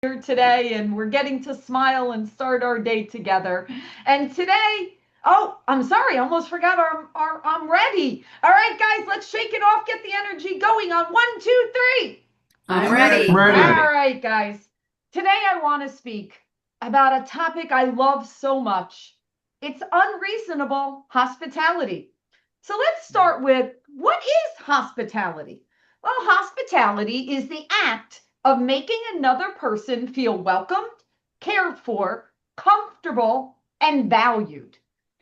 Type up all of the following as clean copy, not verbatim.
here today, and we're getting to smile and start our day together. And today, oh, I'm sorry, I almost forgot our I'm ready. All right, guys, let's shake it off, get the energy going on one, two, three. I'm I'm ready. ready. All Ready. right, guys. Today I want to speak about a topic I love so much. It's unreasonable hospitality. So let's start with what is hospitality? Well, hospitality is the act of making another person feel welcomed, cared for, comfortable, and valued.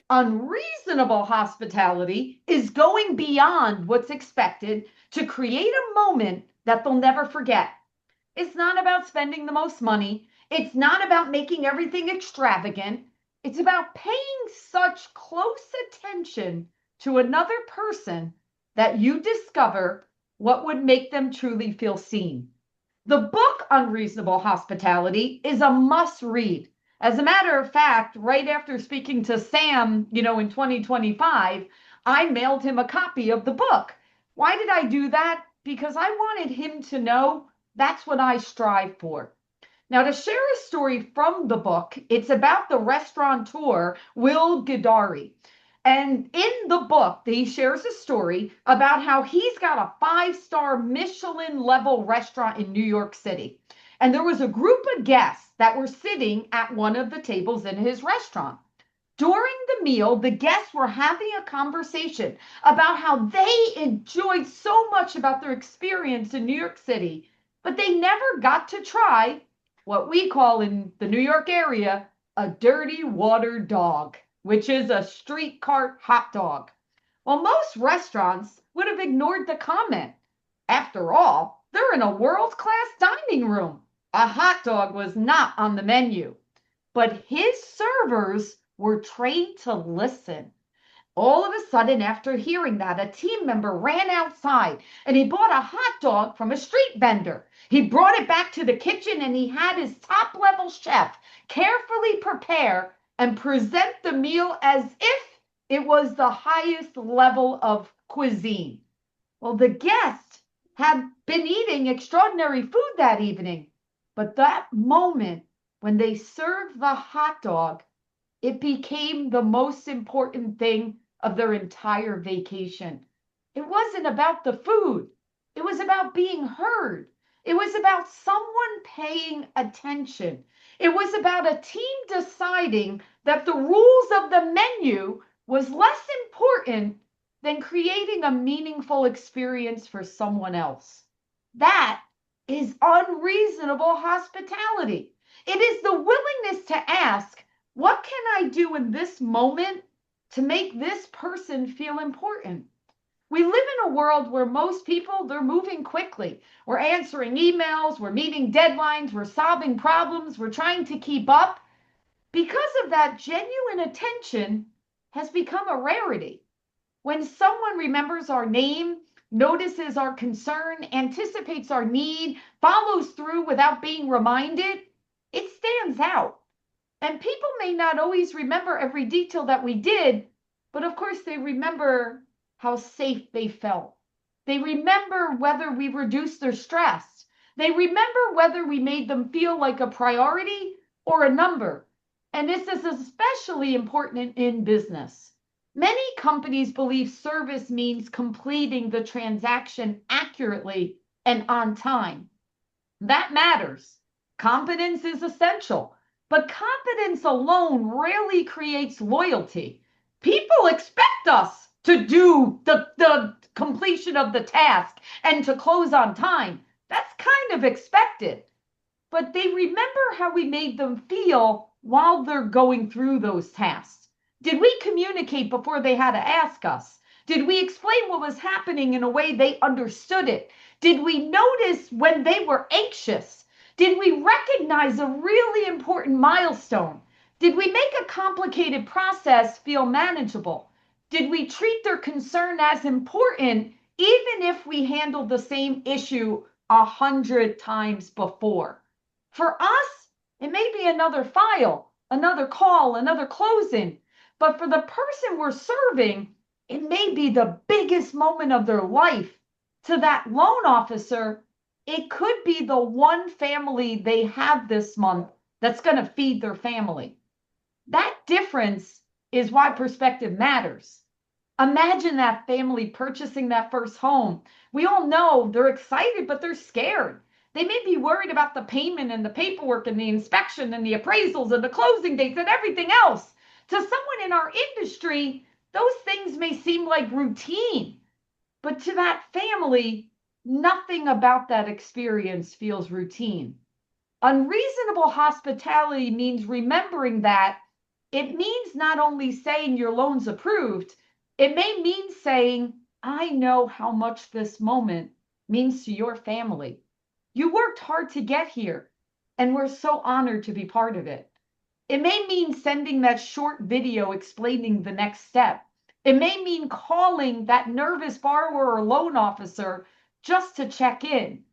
Unreasonable hospitality is going beyond what's expected to create a moment that they'll never forget. It's not about spending the most money. It's not about making everything extravagant. It's about paying such close attention to another person that you discover what would make them truly feel seen. The book Unreasonable Hospitality is a must read. As a matter of fact, right after speaking to Sam, in 2025, I mailed him a copy of the book. Why did I do that? Because I wanted him to know that's what I strive for. Now, to share a story from the book, it's about the restaurateur, Will Guidari. And in the book, he shares a story about how he's got a five-star Michelin level restaurant in New York City. And there was a group of guests that were sitting at one of the tables in his restaurant. During the meal, the guests were having a conversation about how they enjoyed so much about their experience in New York City, but they never got to try what we call in the New York area a dirty water dog, which is a street cart hot dog. Well, most restaurants would have ignored the comment. After all, they're in a world class dining room. A hot dog was not on the menu. But his servers were trained to listen. All of a sudden, after hearing that, a team member ran outside and he bought a hot dog from a street vendor. He brought it back to the kitchen and he had his top level chef carefully prepare and present the meal as if it was the highest level of cuisine. Well, the guest had been eating extraordinary food that evening, but that moment when they served the hot dog, it became the most important thing of their entire vacation. It wasn't about the food, it was about being heard. It was about someone paying attention. It was about a team deciding that the rules of the menu was less important than creating a meaningful experience for someone else. That is unreasonable hospitality. It is the willingness to ask, what can I do in this moment to make this person feel important? We live in a world where most people, they're moving quickly. We're answering emails, we're meeting deadlines, we're solving problems, we're trying to keep up. Because of that, genuine attention has become a rarity. When someone remembers our name, notices our concern, anticipates our need, follows through without being reminded, it stands out. And people may not always remember every detail that we did, but of course they remember how safe they felt. They remember whether we reduced their stress. They remember whether we made them feel like a priority or a number. And this is especially important in business. Many companies believe service means completing the transaction accurately and on time. That matters. Competence is essential, but competence alone rarely creates loyalty. People expect us to do the completion of the task and to close on time. That's kind of expected. But they remember how we made them feel while they're going through those tasks. Did we communicate before they had to ask us? Did we explain what was happening in a way they understood it? Did we notice when they were anxious? Did we recognize a really important milestone? Did we make a complicated process feel manageable? Did we treat their concern as important even if we handled the same issue 100 times before? For us, it may be another file, another call, another closing. But for the person we're serving, it may be the biggest moment of their life. To that loan officer, It could be the one family they have this month that's going to feed their family. That difference is why perspective matters. Imagine that family purchasing that first home. We all know they're excited, but they're scared. They may be worried about the payment and the paperwork and the inspection and the appraisals and the closing dates and everything else. To someone in our industry, those things may seem like routine, but to that family, nothing about that experience feels routine. Unreasonable hospitality means remembering that it means not only saying your loan's approved, it may mean saying, I know how much this moment means to your family. You worked hard to get here, and we're so honored to be part of it. It may mean sending that short video explaining the next step. It may mean calling that nervous borrower or loan officer just to check in.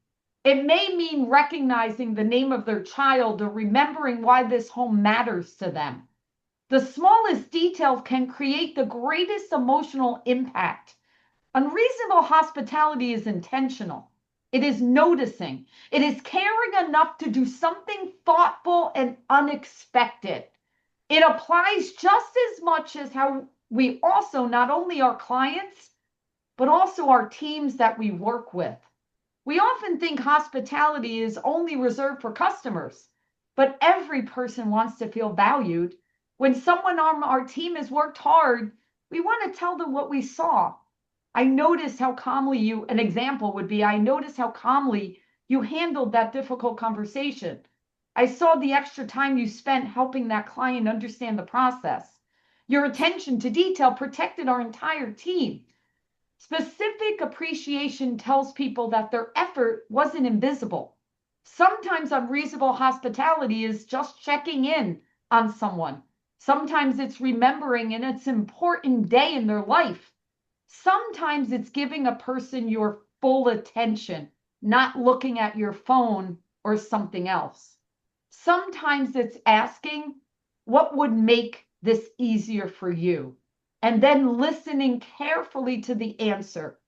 It may mean recognizing the name of their child or remembering why this home matters to them. The smallest details can create the greatest emotional impact. Unreasonable hospitality is intentional. It is noticing. It is caring enough to do something thoughtful and unexpected. It applies just as much as how we also not only our clients, but also our teams that we work with. We often think hospitality is only reserved for customers, but every person wants to feel valued. When someone on our team has worked hard, we want to tell them what we saw. I noticed how calmly an example would be, I noticed how calmly you handled that difficult conversation. I saw the extra time you spent helping that client understand the process. Your attention to detail protected our entire team. Specific appreciation tells people that their effort wasn't invisible. Sometimes unreasonable hospitality is just checking in on someone. Sometimes it's remembering an important day in their life. Sometimes it's giving a person your full attention, not looking at your phone or something else. Sometimes it's asking, what would make this easier for you? And then listening carefully to the answer.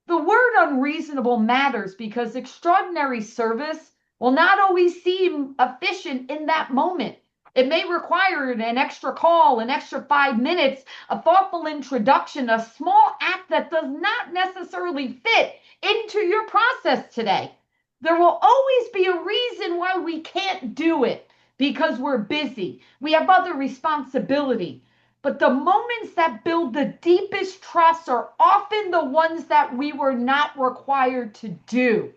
The word unreasonable matters because extraordinary service will not always seem efficient in that moment. It may require an extra call, an extra 5 minutes, a thoughtful introduction, a small act that does not necessarily fit into your process today. There will always be a reason why we can't do it because we're busy. We have other responsibility. But the moments that build the deepest trust are often the ones that we were not required to do.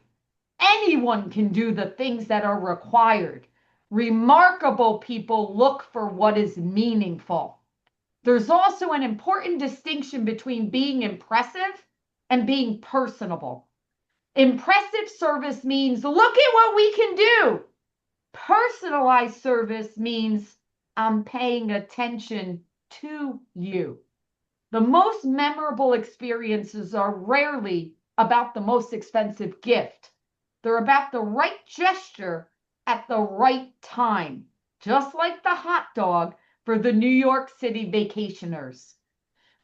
Anyone can do the things that are required. Remarkable people look for what is meaningful. There's also an important distinction between being impressive and being personable. Impressive service means, look at what we can do. Personalized service means, I'm paying attention to you. The most memorable experiences are rarely about the most expensive gift. They're about the right gesture at the right time, just like the hot dog for the New York City vacationers.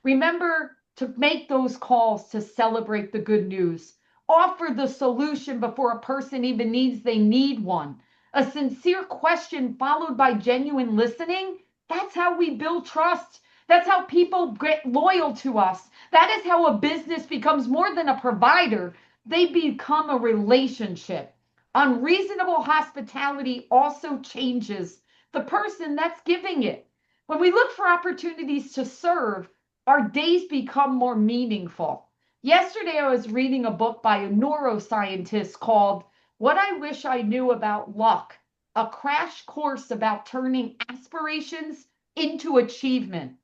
Remember to make those calls to celebrate the good news. Offer the solution before a person even they need one. A sincere question followed by genuine listening. That's how we build trust. That's how people get loyal to us. That is how a business becomes more than a provider. They become a relationship. Unreasonable hospitality also changes the person that's giving it. When we look for opportunities to serve, our days become more meaningful. Yesterday, I was reading a book by a neuroscientist called What I Wish I Knew About Luck, a crash course about turning aspirations into achievement.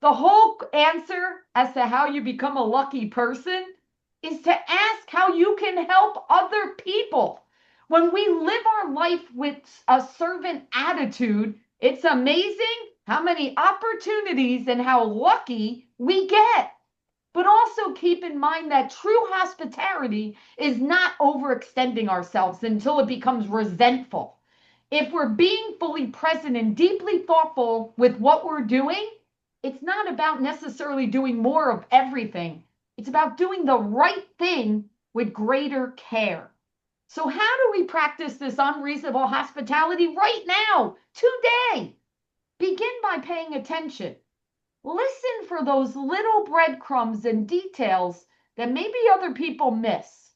The whole answer as to how you become a lucky person is to ask how you can help other people. When we live our life with a servant attitude, it's amazing how many opportunities and how lucky we get. But also keep in mind that true hospitality is not overextending ourselves until it becomes resentful. If we're being fully present and deeply thoughtful with what we're doing, it's not about necessarily doing more of everything. It's about doing the right thing with greater care. So, how do we practice this unreasonable hospitality right now, today? Begin by paying attention. Listen for those little breadcrumbs and details that maybe other people miss.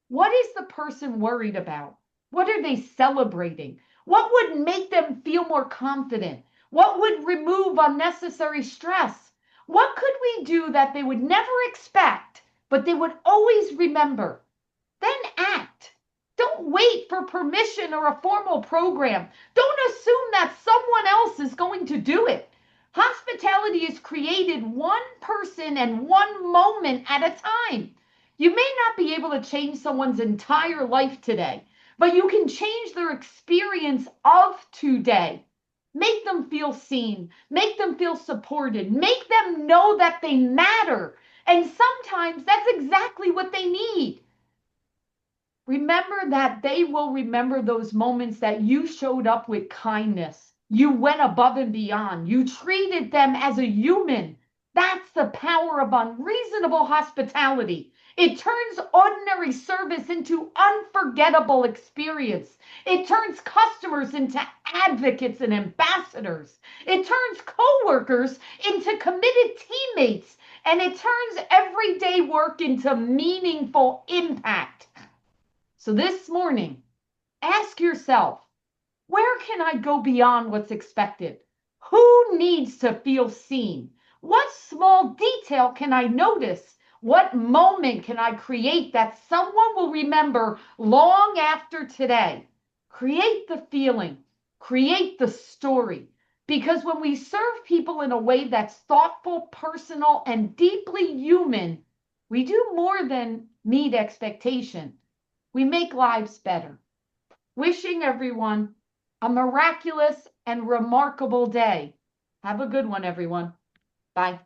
What is the person worried about? What are they celebrating? What would make them feel more confident? What would remove unnecessary stress? What could we do that they would never expect, but they would always remember? Then act. Don't wait for permission or a formal program. Don't assume that someone else is going to do it. Hospitality is created one person and one moment at a time. You may not be able to change someone's entire life today, but you can change their experience of today. Make them feel seen, make them feel supported, make them know that they matter. And sometimes that's exactly what they need. Remember that they will remember those moments that you showed up with kindness. You went above and beyond. You treated them as a human. That's the power of unreasonable hospitality. It turns ordinary service into unforgettable experience. It turns customers into advocates and ambassadors. It turns coworkers into committed teammates. And it turns everyday work into meaningful impact. So this morning, ask yourself, where can I go beyond what's expected? Who needs to feel seen? What small detail can I notice? What moment can I create that someone will remember long after today? Create the feeling, create the story. Because when we serve people in a way that's thoughtful, personal, and deeply human, we do more than meet expectation. We make lives better. Wishing everyone a miraculous and remarkable day. Have a good one, everyone. Bye.